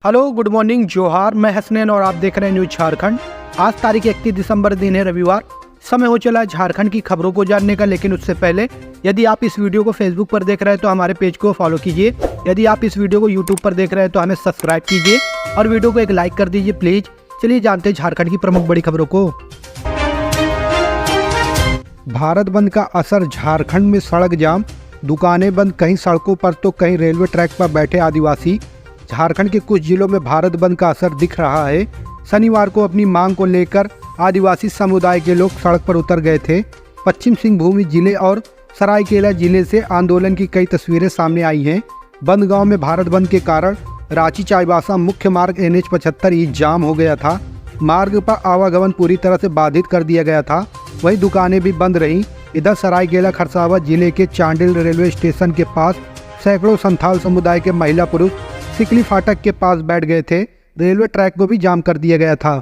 Hello, good morning, जोहार। मैं हसनैन और आप देख रहे हैं न्यूज झारखंड। आज तारीख 31 दिसंबर, दिन है रविवार। समय हो चला है झारखंड की खबरों को जानने का, लेकिन उससे पहले यदि आप इस वीडियो को फेसबुक पर देख रहे हैं तो हमारे पेज को फॉलो कीजिए। यदि आप इस वीडियो को यूट्यूब पर देख रहे हैं तो हमें सब्सक्राइब कीजिए और वीडियो को एक लाइक कर दीजिए प्लीज। चलिए जानते हैं झारखंड की प्रमुख बड़ी खबरों को। भारत बंद का असर, झारखंड में सड़क जाम, दुकानें बंद, कहीं सड़कों पर तो कहीं रेलवे ट्रैक पर बैठे आदिवासी। झारखंड के कुछ जिलों में भारत बंद का असर दिख रहा है। शनिवार को अपनी मांग को लेकर आदिवासी समुदाय के लोग सड़क पर उतर गए थे। पश्चिम सिंहभूम जिले और सरायकेला जिले से आंदोलन की कई तस्वीरें सामने आई हैं। बंद गांव में भारत बंद के कारण रांची चाईबासा मुख्य मार्ग NH 75 ही जाम हो गया था। मार्ग पर आवागमन पूरी तरह से बाधित कर दिया गया था। वहीं दुकानें भी बंद रहीं। इधर सरायकेला खरसावां जिले के चांडिल रेलवे स्टेशन के पास सैकड़ों संथाल समुदाय के महिला पुरुष सिकली फाटक के पास बैठ गए थे। रेलवे ट्रैक को भी जाम कर दिया गया था।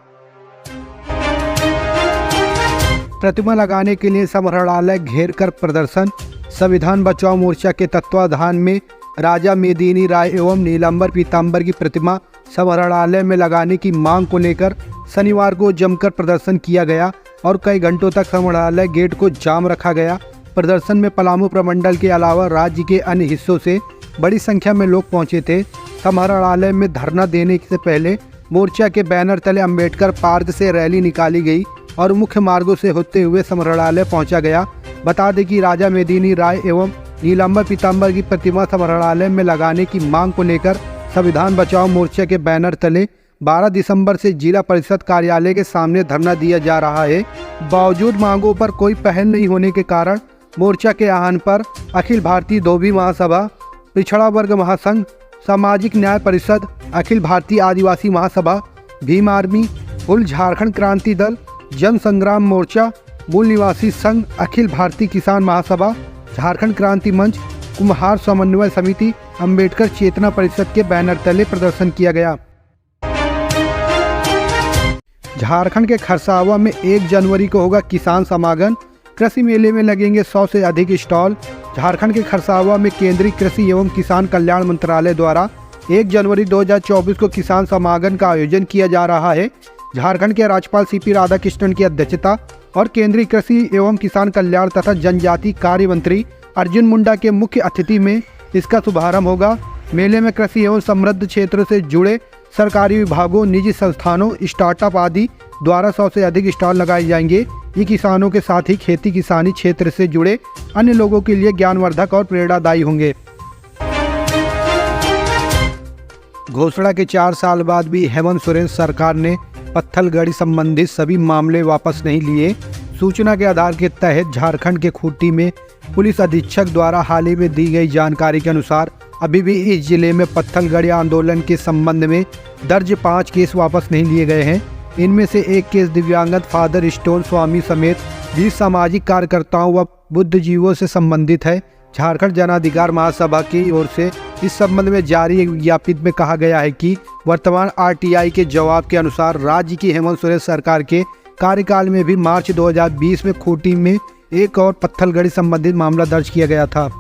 प्रतिमा लगाने के लिए संग्रहालय घेर कर प्रदर्शन। संविधान बचाओ मोर्चा के तत्वाधान में राजा मेदिनी राय एवं नीलांबर पीताम्बर की प्रतिमा संग्रहालय में लगाने की मांग को लेकर शनिवार को जमकर प्रदर्शन किया गया और कई घंटों तक संग्रहालय गेट को जाम रखा गया। प्रदर्शन में पलामू प्रमंडल के अलावा राज्य के अन्य हिस्सों से बड़ी संख्या में लोग पहुंचे थे। संग्रहालय में धरना देने से पहले मोर्चा के बैनर तले अंबेडकर पार्क से रैली निकाली गई और मुख्य मार्गों से होते हुए संग्रहालय पहुंचा गया। बता दें कि राजा मेदिनी राय एवं नीलांबर पीताम्बर की प्रतिमा संग्रहालय में लगाने की मांग को लेकर संविधान बचाओ मोर्चा के बैनर तले 12 दिसंबर से जिला परिषद कार्यालय के सामने धरना दिया जा रहा है। बावजूद मांगों पर कोई पहल नहीं होने के कारण मोर्चा के आह्वान पर अखिल भारतीय धोबी महासभा, पिछड़ा वर्ग महासंघ, सामाजिक न्याय परिषद, अखिल भारतीय आदिवासी महासभा, भीम आर्मी, कुल झारखंड क्रांति दल, जन संग्राम मोर्चा, मूल निवासी संघ, अखिल भारतीय किसान महासभा, झारखंड क्रांति मंच, कुम्हार समन्वय समिति, अंबेडकर चेतना परिषद के बैनर तले प्रदर्शन किया गया। झारखंड के खरसावां में 1 जनवरी को होगा किसान समागम। कृषि मेले में लगेंगे 100 से अधिक स्टॉल। झारखंड के खरसावां में केंद्रीय कृषि एवं किसान कल्याण मंत्रालय द्वारा 1 जनवरी 2024 को किसान समागम का आयोजन किया जा रहा है। झारखंड के राज्यपाल CP राधाकृष्णन की अध्यक्षता और केंद्रीय कृषि एवं किसान कल्याण तथा जनजाति कार्य मंत्री अर्जुन मुंडा के मुख्य अतिथि में इसका शुभारंभ होगा। मेले में कृषि एवं समृद्ध क्षेत्र से जुड़े सरकारी विभागों, निजी संस्थानों, स्टार्टअप आदि द्वारा 100 से अधिक स्टॉल लगाए जाएंगे। ये किसानों के साथ ही खेती किसानी क्षेत्र से जुड़े अन्य लोगों के लिए ज्ञानवर्धक और प्रेरणादायी होंगे। घोषणा के 4 साल बाद भी हेमंत सोरेन सरकार ने पत्थलगड़ी संबंधित सभी मामले वापस नहीं लिए। सूचना के आधार के तहत झारखंड के खूंटी में पुलिस अधीक्षक द्वारा हाल ही में दी गई जानकारी के अनुसार अभी भी इस जिले में पत्थलगड़ी आंदोलन के संबंध में दर्ज 5 केस वापस नहीं लिए गए हैं। इनमें से 1 केस दिव्यांगत फादर स्टोन स्वामी समेत 20 सामाजिक कार्यकर्ताओं व बुद्धिजीवियों से संबंधित है। झारखंड जन अधिकार महासभा की ओर से इस संबंध में जारी एक विज्ञप्ति में कहा गया है कि वर्तमान RTI के जवाब के अनुसार राज्य की हेमंत सोरेन सरकार के कार्यकाल में भी मार्च 2020 में खूंटी में एक और पत्थलगड़ी संबंधित मामला दर्ज किया गया था।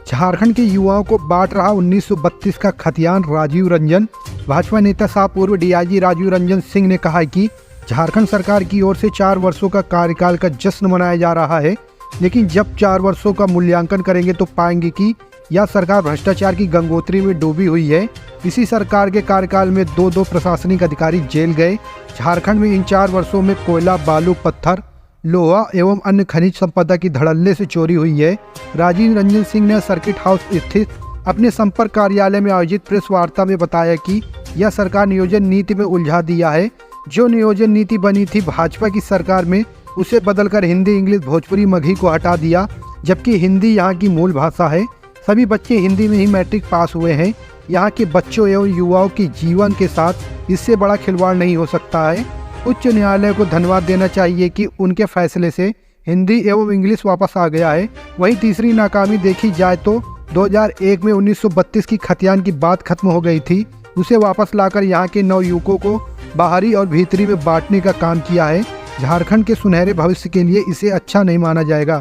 झारखंड के युवाओं को बांट रहा 1932 का खतियान, राजीव रंजन। भाजपा नेता सह पूर्व DIG राजीव रंजन सिंह ने कहा है कि झारखंड सरकार की ओर से 4 वर्षों का कार्यकाल का जश्न मनाया जा रहा है, लेकिन जब 4 वर्षों का मूल्यांकन करेंगे तो पाएंगे कि यह सरकार भ्रष्टाचार की गंगोत्री में डूबी हुई है। इसी सरकार के कार्यकाल में 2 प्रशासनिक अधिकारी जेल गए। झारखंड में इन 4 वर्षों में कोयला, बालू, पत्थर, लोहा एवं अन्य खनिज संपदा की धड़ल्ले से चोरी हुई है। राजीव रंजन सिंह ने सर्किट हाउस स्थित अपने संपर्क कार्यालय में आयोजित प्रेस वार्ता में बताया कि यह सरकार नियोजन नीति में उलझा दिया है। जो नियोजन नीति बनी थी भाजपा की सरकार में, उसे बदलकर हिंदी, इंग्लिश, भोजपुरी, मगही को हटा दिया, जबकि हिंदी यहाँ की मूल भाषा है। सभी बच्चे हिंदी में ही मैट्रिक पास हुए हैं। यहाँ के बच्चों एवं युवाओं के जीवन के साथ इससे बड़ा खिलवाड़ नहीं हो सकता है। उच्च न्यायालय को धन्यवाद देना चाहिए कि उनके फैसले से हिंदी एवं इंग्लिश वापस आ गया है। वहीं तीसरी नाकामी देखी जाए तो 2001 में 1932 की खतियान की बात खत्म हो गई थी। उसे वापस लाकर यहाँ के नवयुवकों को बाहरी और भीतरी में बांटने का काम किया है। झारखंड के सुनहरे भविष्य के लिए इसे अच्छा नहीं माना जाएगा।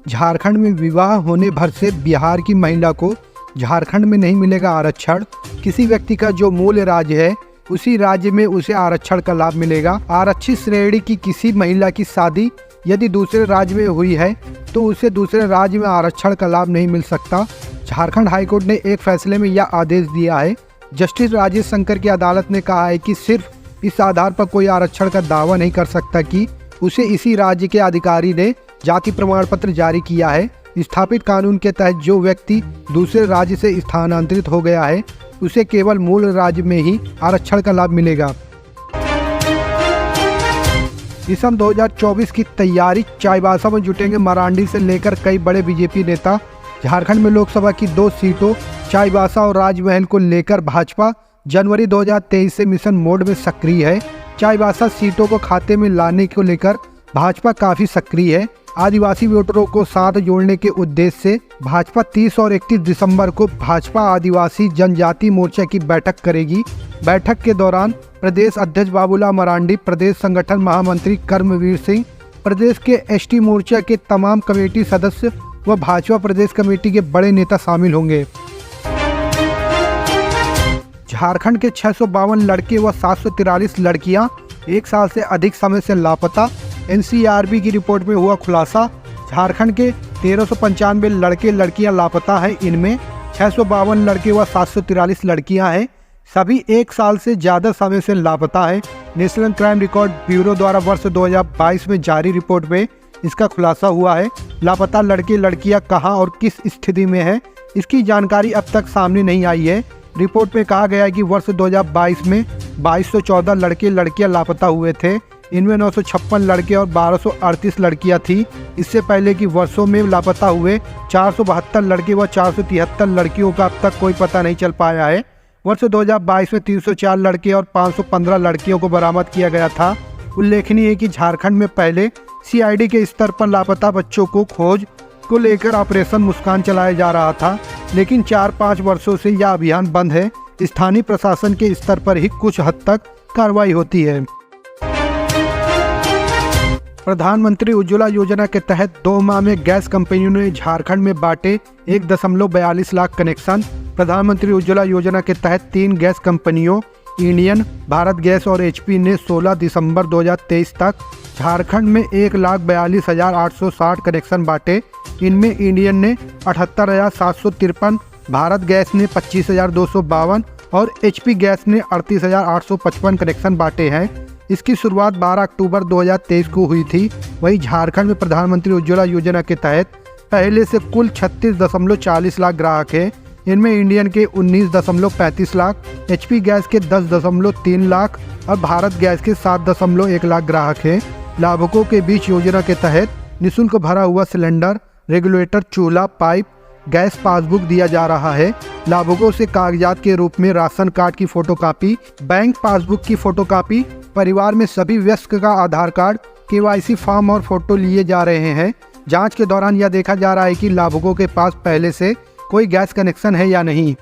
झारखंड में विवाह होने भर से बिहार की महिला को झारखंड में नहीं मिलेगा आरक्षण। किसी व्यक्ति का जो मूल राज्य है उसी राज्य में उसे आरक्षण का लाभ मिलेगा। आरक्षित श्रेणी की किसी महिला की शादी यदि दूसरे राज्य में हुई है तो उसे दूसरे राज्य में आरक्षण का लाभ नहीं मिल सकता। झारखंड हाईकोर्ट ने एक फैसले में यह आदेश दिया है। जस्टिस राजेश शंकर की अदालत ने कहा है कि सिर्फ इस आधार पर कोई आरक्षण का दावा नहीं कर सकता कि उसे इसी राज्य के अधिकारी ने जाति प्रमाण पत्र जारी किया है। स्थापित कानून के तहत जो व्यक्ति दूसरे राज्य से स्थानांतरित हो गया है उसे केवल मूल राज्य में ही आरक्षण का लाभ मिलेगा। दिसंबर 2024 की तैयारी, चाईबासा में जुटेंगे मरांडी से लेकर कई बड़े बीजेपी नेता। झारखंड में लोकसभा की 2 सीटों चाईबासा और राजमहल को लेकर भाजपा जनवरी 2023 से मिशन मोड में सक्रिय है। चाईबासा सीटों को खाते में लाने को लेकर भाजपा काफी सक्रिय है। आदिवासी वोटरों को साथ जोड़ने के उद्देश्य से भाजपा 30 और 31 दिसंबर को भाजपा आदिवासी जनजाति मोर्चा की बैठक करेगी। बैठक के दौरान प्रदेश अध्यक्ष बाबूलाल मरांडी, प्रदेश संगठन महामंत्री कर्मवीर सिंह, प्रदेश के एसटी मोर्चा के तमाम कमेटी सदस्य व भाजपा प्रदेश कमेटी के बड़े नेता शामिल होंगे। झारखंड के 652 लड़के व 743 लड़कियां 1 साल से अधिक समय से लापता। एनसीआरबी की रिपोर्ट में हुआ खुलासा। झारखंड के 1395 लड़के लड़कियां लापता हैं। इनमें 652 लड़के व 743 लड़कियां हैं। सभी 1 साल से ज़्यादा समय से लापता हैं। नेशनल क्राइम रिकॉर्ड ब्यूरो द्वारा वर्ष 2022 में जारी रिपोर्ट में इसका खुलासा हुआ है। लापता लड़के लड़कियां कहां और किस स्थिति में हैं, इसकी जानकारी अब तक सामने नहीं आई है। रिपोर्ट में कहा गया है कि वर्ष 2022 में 2214 लड़के लड़कियां लापता हुए थे। इनमें 956 लड़के और 1238 लड़कियां थी। इससे पहले की वर्षों में लापता हुए 472 लड़के व 473 लड़कियों का अब तक कोई पता नहीं चल पाया है। वर्ष 2022 में 304 लड़के और 515 लड़कियों को बरामद किया गया था। उल्लेखनीय है कि झारखंड में पहले सीआईडी के स्तर पर लापता बच्चों को खोज को लेकर ऑपरेशन मुस्कान चलाया जा रहा था, लेकिन 4-5 वर्षों से यह अभियान बंद है। स्थानीय प्रशासन के स्तर पर ही कुछ हद तक कार्रवाई होती है। प्रधानमंत्री उज्ज्वला योजना के तहत 2 माह में गैस कंपनियों ने झारखंड में बांटे 1.42 लाख कनेक्शन। प्रधानमंत्री उज्ज्वला योजना के तहत 3 गैस कंपनियों इंडियन, भारत गैस और एचपी ने 16 दिसंबर 2023 तक झारखंड में 1,42,860 कनेक्शन बांटे। इनमें इंडियन ने 78,753, भारत गैस ने 25,252 और एचपी गैस ने 38,855 कनेक्शन बांटे हैं। इसकी शुरुआत 12 अक्टूबर 2023 को हुई थी। वहीं झारखंड में प्रधानमंत्री उज्ज्वला योजना के तहत पहले से कुल 36.40 लाख ग्राहक हैं। इनमें इंडियन के 19.35 लाख, एचपी गैस के 10.3 लाख और भारत गैस के 7.1 लाख ग्राहक हैं। लाभुकों के बीच योजना के तहत निःशुल्क भरा हुआ सिलेंडर, रेगुलेटर, चूल्हा, पाइप, गैस पासबुक दिया जा रहा है। लाभुकों से कागजात के रूप में राशन कार्ड की फोटोकॉपी, बैंक पासबुक की फोटोकॉपी, परिवार में सभी वयस्क का आधार कार्ड, केवाईसी फॉर्म और फोटो लिए जा रहे हैं। जांच के दौरान यह देखा जा रहा है कि लाभुकों के पास पहले से कोई गैस कनेक्शन है या नहीं।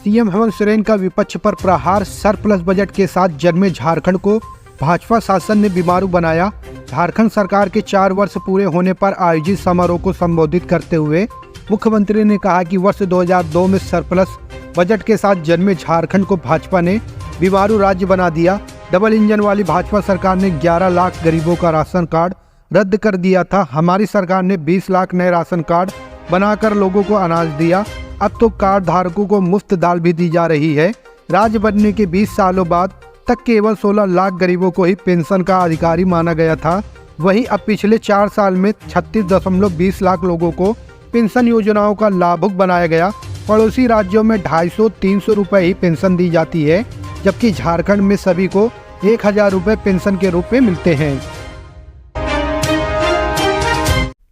सीएम हेमंत सोरेन का विपक्ष पर प्रहार। सरप्लस बजट के साथ जन्मे झारखंड को भाजपा शासन ने बीमारू बनाया। झारखंड सरकार के 4 वर्ष पूरे होने पर आयोजित समारोह को संबोधित करते हुए मुख्यमंत्री ने कहा कि वर्ष 2002 में सरप्लस बजट के साथ जन्मे झारखंड को भाजपा ने बीमारू राज्य बना दिया। डबल इंजन वाली भाजपा सरकार ने 11 लाख गरीबों का राशन कार्ड रद्द कर दिया था। हमारी सरकार ने 20 लाख नए राशन कार्ड बनाकर लोगों को अनाज दिया। अब तो कार्ड धारकों को मुफ्त दाल भी दी जा रही है। राज्य बनने के 20 सालों बाद तक केवल 16 लाख गरीबों को ही पेंशन का अधिकारी माना गया था। वहीं अब पिछले 4 साल में 36.20 लाख लोगों को पेंशन योजनाओं का लाभुक बनाया गया। पड़ोसी राज्यों में 250-300 रुपये ही पेंशन दी जाती है, जबकि झारखंड में सभी को 1000 रुपये पेंशन के रूप में मिलते हैं।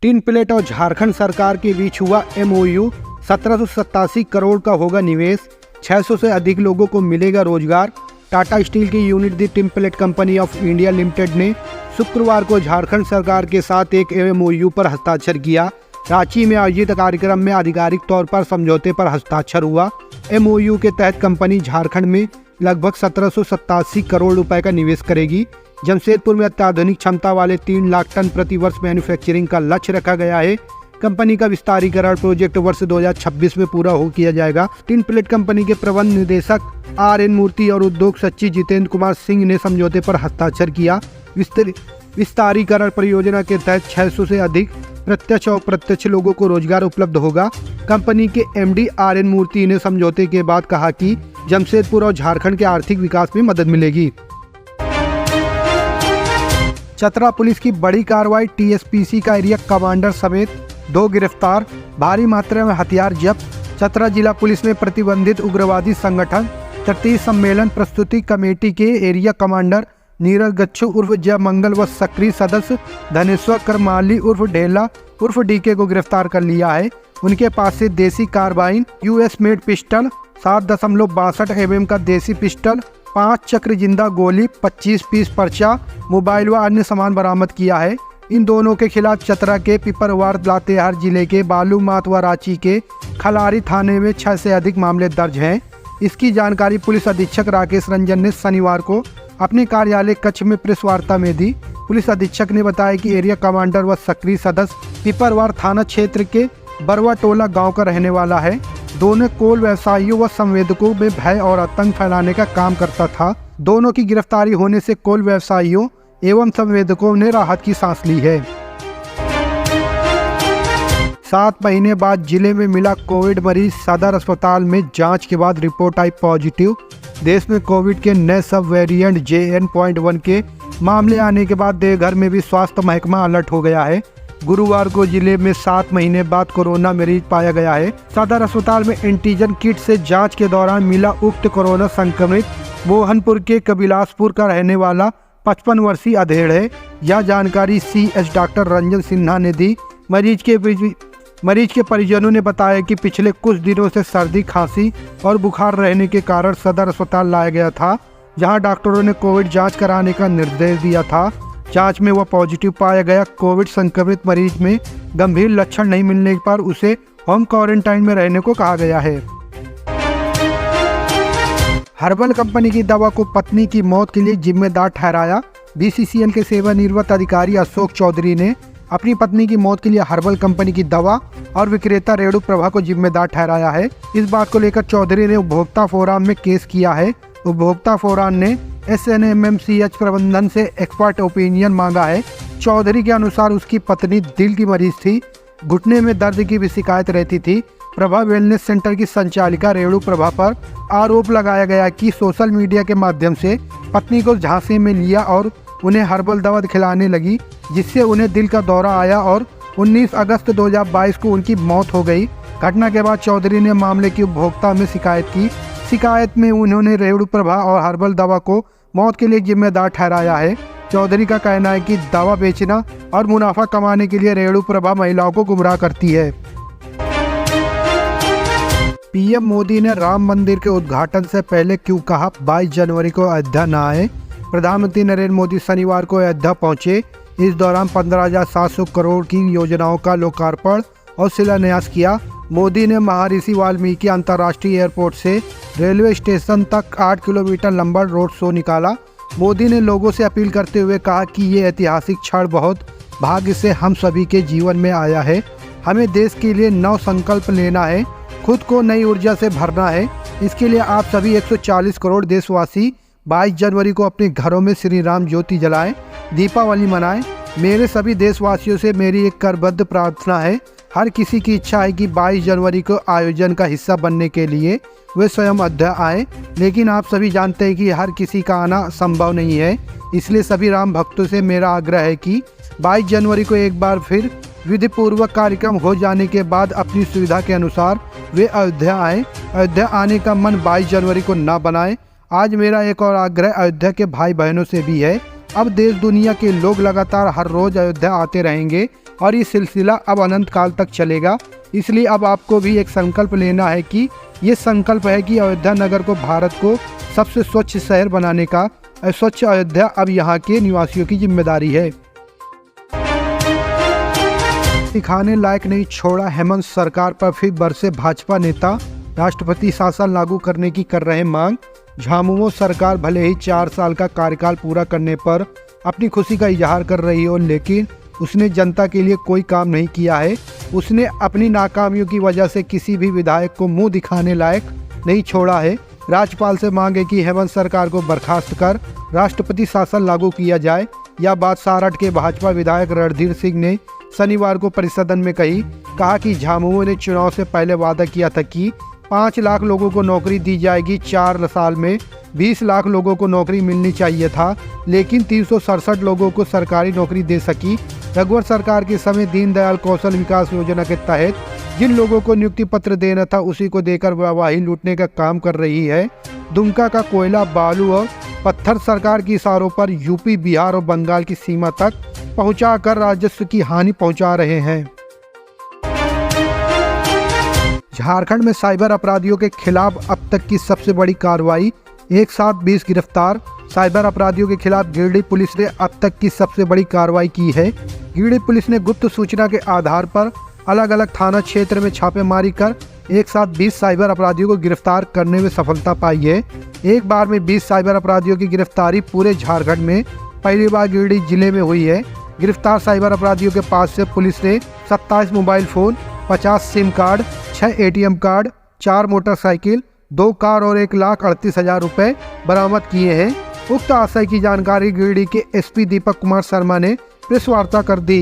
टिन प्लेट और झारखंड सरकार के बीच हुआ एमओयू। 1787 करोड़ का होगा निवेश। 600 से अधिक लोगों को मिलेगा रोजगार। टाटा स्टील की unit the tin plate company of India limited ने शुक्रवार को झारखंड सरकार के साथ एक एमओयू पर हस्ताक्षर किया। रांची में आयोजित कार्यक्रम में आधिकारिक तौर पर समझौते पर हस्ताक्षर हुआ। एमओयू के तहत कंपनी झारखंड में लगभग 1787 करोड़ रुपए का निवेश करेगी। जमशेदपुर में अत्याधुनिक क्षमता वाले 3 लाख टन प्रति वर्ष मैन्युफैक्चरिंग का लक्ष्य रखा गया है। कंपनी का विस्तारीकरण प्रोजेक्ट वर्ष 2026 में पूरा हो किया जाएगा। टिन प्लेट कंपनी के प्रबंध निदेशक RN मूर्ति और उद्योग सचिव जितेंद्र कुमार सिंह ने समझौते पर हस्ताक्षर किया। विस्तारीकरण परियोजना के तहत 600 से अधिक प्रत्यक्ष और अप्रत्यक्ष लोगों को रोजगार उपलब्ध होगा। कंपनी के MD RN मूर्ति ने समझौते के बाद कहा कि जमशेदपुर और झारखंड के आर्थिक विकास में मदद मिलेगी। चतरा पुलिस की बड़ी कार्रवाई, TSPC का एरिया कमांडर समेत 2 गिरफ्तार, भारी मात्रा में हथियार जब्त। चतरा जिला पुलिस ने प्रतिबंधित उग्रवादी संगठन तृतीय सम्मेलन प्रस्तुति कमेटी के एरिया कमांडर नीरज गच्छू उर्फ जयमंगल व सक्रिय सदस्य धनेश्वर करमाली उर्फ ढेला उर्फ DK को गिरफ्तार कर लिया है। उनके पास से देसी carbine, US made pistol, 7.62 mm का देसी पिस्टल, 5 चक्र जिंदा गोली, 25 पीस पर्चा, मोबाइल व अन्य सामान बरामद किया है। इन दोनों के खिलाफ चतरा के पिपरवार लातेहार जिले के बालूमाथ व रांची के खलारी थाने में 6 से अधिक मामले दर्ज हैं। इसकी जानकारी पुलिस अधीक्षक राकेश रंजन ने शनिवार को अपने कार्यालय कक्ष में प्रेस वार्ता में दी। पुलिस अधीक्षक ने बताया कि एरिया कमांडर व सक्रिय सदस्य पिपरवार थाना क्षेत्र के बरवा टोला गांव का रहने वाला है। दोनों कोल व्यवसायियों व संवेदकों में भय और आतंक फैलाने का काम करता था। दोनों की गिरफ्तारी होने से कोल व्यवसायियों एवं संवेदकों ने राहत की सांस ली है। 7 महीने बाद जिले में मिला कोविड मरीज, सदर अस्पताल में जांच के बाद रिपोर्ट आई पॉजिटिव। देश में कोविड के नए सब वेरिएंट JN.1 के मामले आने के बाद देवघर में भी स्वास्थ्य महकमा अलर्ट हो गया है। गुरुवार को जिले में 7 महीने बाद कोरोना मरीज पाया गया है। सदर अस्पताल में एंटीजन किट से जांच के दौरान मिला उक्त कोरोना संक्रमित मोहनपुर के कबिलासपुर का रहने वाला 55 वर्षीय अधेड़ है। यह जानकारी CS डॉक्टर रंजन सिन्हा ने दी। मरीज के परिजनों ने बताया कि पिछले कुछ दिनों से सर्दी, खांसी और बुखार रहने के कारण सदर अस्पताल लाया गया था, जहां डॉक्टरों ने कोविड जांच कराने का निर्देश दिया था। जांच में वह पॉजिटिव पाया गया। कोविड संक्रमित मरीज में गंभीर लक्षण नहीं मिलने पर उसे होम क्वारंटाइन में रहने को कहा गया है। हर्बल कंपनी की दवा को पत्नी की मौत के लिए जिम्मेदार ठहराया। BCCL के सेवानिवृत्त अधिकारी अशोक चौधरी ने अपनी पत्नी की मौत के लिए हर्बल कंपनी की दवा और विक्रेता रेणु प्रभा को जिम्मेदार ठहराया है। इस बात को लेकर चौधरी ने उपभोक्ता फोरम में केस किया है। उपभोक्ता फोरम ने SNMMCH प्रबंधन से एक्सपर्ट ओपिनियन मांगा है। चौधरी के अनुसार उसकी पत्नी दिल की मरीज थी, घुटने में दर्द की भी शिकायत रहती थी। प्रभा वेलनेस सेंटर की संचालिका रेणु प्रभा पर आरोप लगाया गया कि सोशल मीडिया के माध्यम से पत्नी को झांसे में लिया और उन्हें हर्बल दवा खिलाने लगी, जिससे उन्हें दिल का दौरा आया और 19 अगस्त 2022 को उनकी मौत हो गई। घटना के बाद चौधरी ने मामले की उपभोक्ता में शिकायत की। शिकायत में उन्होंने रेणु प्रभा और हर्बल दवा को मौत के लिए जिम्मेदार ठहराया है। चौधरी का कहना है कि दवा बेचना और मुनाफा कमाने के लिए रेणु प्रभा महिलाओं को गुमराह करती है। PM मोदी ने राम मंदिर के उद्घाटन से पहले क्यों कहा 22 जनवरी को अयोध्या न आए। प्रधानमंत्री नरेंद्र मोदी शनिवार को अयोध्या पहुंचे। इस दौरान 15,700 करोड़ की योजनाओं का लोकार्पण और शिलान्यास किया। मोदी ने महर्षि वाल्मीकि अंतर्राष्ट्रीय एयरपोर्ट से रेलवे स्टेशन तक 8 किलोमीटर लंबा रोड शो निकाला। मोदी ने लोगों से अपील करते हुए कहा कि ये ऐतिहासिक क्षण बहुत भाग्य से हम सभी के जीवन में आया है। हमें देश के लिए नव संकल्प लेना है, खुद को नई ऊर्जा से भरना है। इसके लिए आप सभी 140 करोड़ देशवासी 22 जनवरी को अपने घरों में श्री राम ज्योति जलाएं, दीपावली मनाएं। मेरे सभी देशवासियों से मेरी एक करबद्ध प्रार्थना है। हर किसी की इच्छा है कि 22 जनवरी को आयोजन का हिस्सा बनने के लिए वे स्वयं अयोध्या आए, लेकिन आप सभी जानते हैं कि हर किसी का आना संभव नहीं है। इसलिए सभी राम भक्तों से मेरा आग्रह है कि 22 जनवरी को एक बार फिर विधि पूर्वक कार्यक्रम हो जाने के बाद अपनी सुविधा के अनुसार वे अयोध्या आए। अयोध्या आने का मन 22 जनवरी को न बनाए। आज मेरा एक और आग्रह अयोध्या के भाई बहनों से भी है। अब देश दुनिया के लोग लगातार हर रोज अयोध्या आते रहेंगे और ये सिलसिला अब अनंत काल तक चलेगा। इसलिए अब आपको भी एक संकल्प लेना है कि ये संकल्प है कि अयोध्या नगर को भारत को सबसे स्वच्छ शहर बनाने का। स्वच्छ अयोध्या अब यहाँ के निवासियों की जिम्मेदारी है। दिखाने लायक नहीं छोड़ा हेमंत सरकार पर फिर बरसे भाजपा नेता। राष्ट्रपति शासन लागू करने की कर रहे मांग। झामुमो सरकार भले ही 4 साल का कार्यकाल पूरा करने पर अपनी खुशी का इजहार कर रही हो, लेकिन उसने जनता के लिए कोई काम नहीं किया है। उसने अपनी नाकामियों की वजह से किसी भी विधायक को मुंह दिखाने लायक नहीं छोड़ा है। राज्यपाल से मांगे कि हेमंत सरकार को बर्खास्त कर राष्ट्रपति शासन लागू किया जाए। यह बात सारठ के भाजपा विधायक रणधीर सिंह ने शनिवार को परिसदन में कहा कि झामुमो ने चुनाव से पहले वादा किया था कि 5 लाख लोगों को नौकरी दी जाएगी। 4 साल में 20 लाख लोगों को नौकरी मिलनी चाहिए था, लेकिन 367 लोगों को सरकारी नौकरी दे सकी। रघुवर सरकार के समय दीनदयाल कौशल विकास योजना के तहत जिन लोगों को नियुक्ति पत्र देना था उसी को देकर वाहवाही लूटने का काम कर रही है। दुमका का कोयला, बालू और पत्थर सरकार के इशारों पर यूपी, बिहार और बंगाल की सीमा तक पहुंचाकर राजस्व की हानि पहुंचा रहे हैं। झारखंड में साइबर अपराधियों के खिलाफ अब तक की सबसे बड़ी कार्रवाई, एक साथ 20 गिरफ्तार। साइबर अपराधियों के खिलाफ गिरिडीह पुलिस ने अब तक की सबसे बड़ी कार्रवाई की है। गिरिडीह पुलिस ने गुप्त सूचना के आधार पर अलग अलग थाना क्षेत्र में छापेमारी कर एक साथ 20 साइबर अपराधियों को गिरफ्तार करने में सफलता पाई है। एक बार में 20 साइबर अपराधियों की गिरफ्तारी पूरे झारखंड में पहली बार गिरिडीह जिले में हुई है। गिरफ्तार साइबर अपराधियों के पास से पुलिस ने 27 mobile phone, 50 SIM card, 6 ATM card, 4 motorcycle, 2 car और 1,38,000 रुपए बरामद किए हैं। उक्त आशय की जानकारी गिरिडीह के SP दीपक कुमार शर्मा ने प्रेस वार्ता कर दी।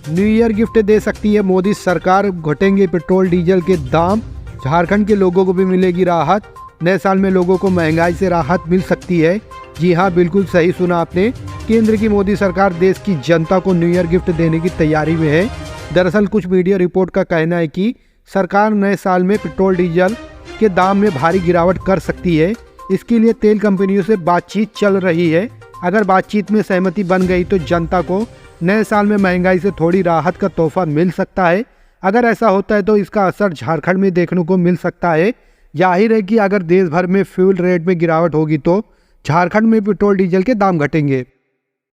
न्यू ईयर गिफ्ट दे सकती है मोदी सरकार, घटेंगे पेट्रोल डीजल के दाम, झारखंड के लोगों को भी मिलेगी राहत। नए साल में लोगों को महंगाई से राहत मिल सकती है। जी हाँ, बिल्कुल सही सुना आपने। केंद्र की मोदी सरकार देश की जनता को न्यू ईयर गिफ्ट देने की तैयारी में है। दरअसल कुछ मीडिया रिपोर्ट का कहना है कि सरकार नए साल में पेट्रोल डीजल के दाम में भारी गिरावट कर सकती है। इसके लिए तेल कंपनियों से बातचीत चल रही है। अगर बातचीत में सहमति बन गई तो जनता को नए साल में महंगाई से थोड़ी राहत का तोहफा मिल सकता है। अगर ऐसा होता है तो इसका असर झारखंड में देखने को मिल सकता है। जाहिर है कि अगर देश भर में फ्यूल रेट में गिरावट होगी तो झारखंड में पेट्रोल डीजल के दाम घटेंगे।